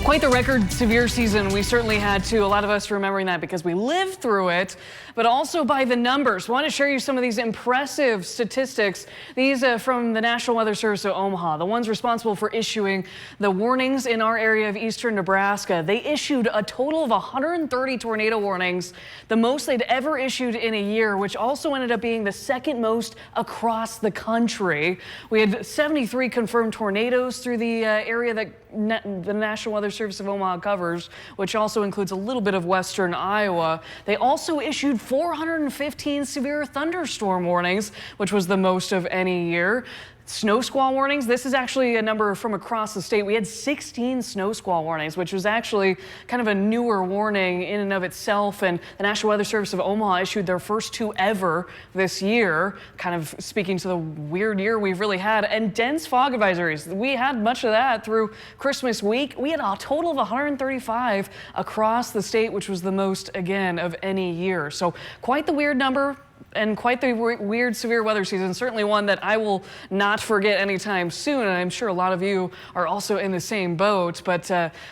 Quite the record severe season we certainly had to. A lot of us remembering that because we lived through it, but also by the numbers. I want to share you some of these impressive statistics. These from the National Weather Service of Omaha, the ones responsible for issuing the warnings in our area of eastern Nebraska. They issued a total of 130 tornado warnings, the most they'd ever issued in a year, which also ended up being the second most across the country. We had 73 confirmed tornadoes through the area that the National Weather Service of Omaha covers, which also includes a little bit of western Iowa. They also issued 415 severe thunderstorm warnings, which was the most of any year. Snow squall warnings, this is actually a number from across the state. We had 16 snow squall warnings, which was actually kind of a newer warning in and of itself. And the National Weather Service of Omaha issued their first two ever this year, kind of speaking to the weird year we've really had. And dense fog advisories, we had much of that through Christmas week. We had a total of 135 across the state, which was the most, again, of any year. So quite the weird number. And quite the weird severe weather season, certainly one that I will not forget anytime soon. And I'm sure a lot of you are also in the same boat, but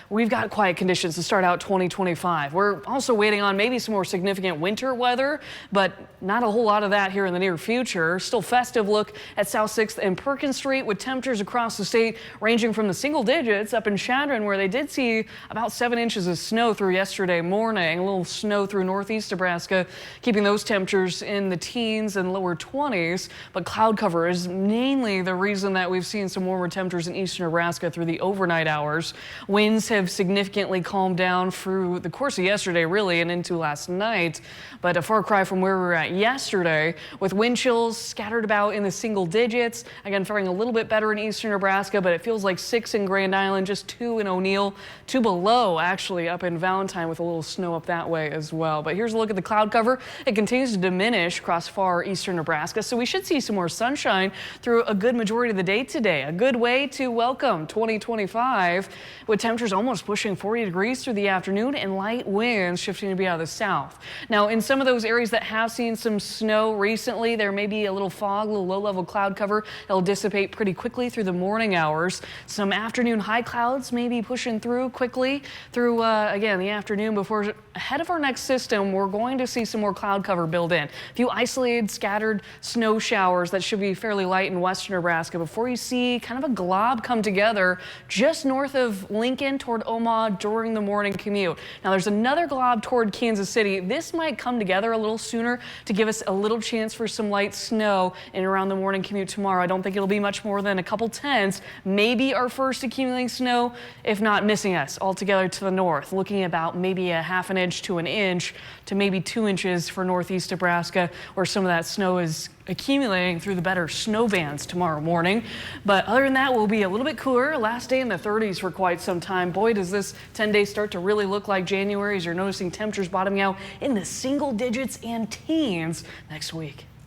we've got quiet conditions to start out 2025. We're also waiting on maybe some more significant winter weather, but not a whole lot of that here in the near future. Still festive look at South 6th and Perkins Street with temperatures across the state ranging from the single digits up in Chadron, where they did see about 7 inches of snow through yesterday morning. A little snow through northeast Nebraska, keeping those temperatures in the teens and lower 20s, but cloud cover is mainly the reason that we've seen some warmer temperatures in eastern Nebraska through the overnight hours. Winds have significantly calmed down through the course of yesterday, really, and into last night, but a far cry from where we were at yesterday, with wind chills scattered about in the single digits. Again, faring a little bit better in eastern Nebraska, but it feels like 6 in Grand Island, just 2 in O'Neill, 2 below actually up in Valentine, with a little snow up that way as well. But here's a look at the cloud cover. It continues to diminish across far eastern Nebraska, so we should see some more sunshine through a good majority of the day today. A good way to welcome 2025, with temperatures almost pushing 40 degrees through the afternoon and light winds shifting to be out of the south. Now, in some of those areas that have seen some snow recently, there may be a little fog, a little low-level cloud cover that'll dissipate pretty quickly through the morning hours. Some afternoon high clouds may be pushing through quickly through again the afternoon. Before ahead of our next system, we're going to see some more cloud cover build in. A few isolated scattered snow showers that should be fairly light in western Nebraska before you see kind of a glob come together just north of Lincoln toward Omaha during the morning commute. Now there's another glob toward Kansas City. This might come together a little sooner to give us a little chance for some light snow in around the morning commute tomorrow. I don't think it'll be much more than a couple tenths, maybe our first accumulating snow, if not missing us altogether to the north. Looking about maybe a half an inch to an inch to maybe 2 inches for northeast Nebraska, where some of that snow is accumulating through the better snow bands tomorrow morning. But other than that, we'll be a little bit cooler. Last day in the 30s for quite some time. Boy, does this 10-day start to really look like January, as you're noticing temperatures bottoming out in the single digits and teens next week.